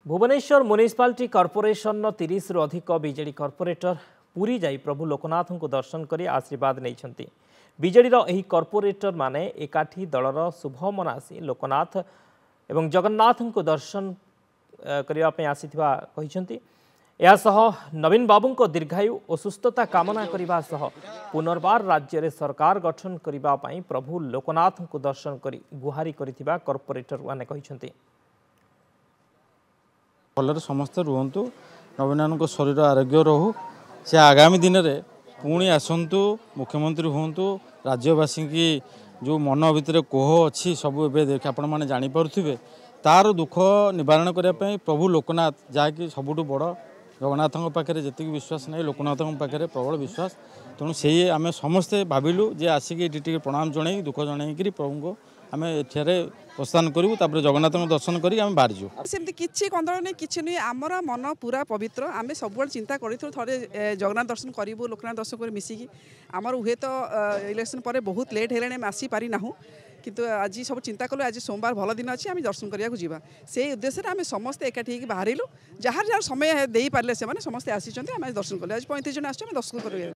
Bhubaneswar municipality corporation 30 रु अधिक BJD corporator Puri जाई प्रभु लोकनाथ को दर्शन करी आशीर्वाद नहीं बीजेडी यही कॉर्पोरेटर माने एकाठी दलर शुभ मनासी लोकनाथ एवं जगन्नाथ को दर्शन करने आसीथिबा कहिसेंती। यासह नवीन बाबू को दीर्घायु और सुस्थता कामना करने सह पुनर्बार राज्य रे सरकार गठन करने प्रभु लोकनाथ को दर्शन करी गुहारी करिथिबा कॉर्पोरेटर माने कहिसेंती। भलरे समस्ते रुहतु नवीन को शरीर आरोग्य रहू से आगामी दिन में पुणी आसतु मुख्यमंत्री हूँ राज्यवासी की जो मन भितर कोह अच्छी सब देख आपण मैंने जापे तार दुख निवारण करने प्रभु लोकनाथ जहाँकि सबुठ बड़ जगन्नाथ पाखे जी विश्वास नहीं लोकनाथ पाखे प्रबल विश्वास तेणु से आम समस्ते भाविलु जे आसिक प्रणाम जन दुख जन प्रभु को आम एठारे प्रस्थान करूँ जगन्नाथ दर्शन करी आम बाहर जाऊ सेमती किसी कंदल नहीं किसी नहीं आमर मन पूरा पवित्र आम सब चिंता करूँ थे जगन्नाथ दर्शन करूँ लोकनाथ दर्शन कर मिसिकी आमर हुए तो इलेक्शन पर बहुत लेट है आसी पारि ना किंतु आज सब चिंता कलु आज सोमवार भल दिन अच्छी आम दर्शन करने जावा से उद्देश्य आम समस्ते एकाठी बाहर जार जार समय दे पारे से समस्ते आसी दर्शन कले आज 35 जन आस दर्शन कर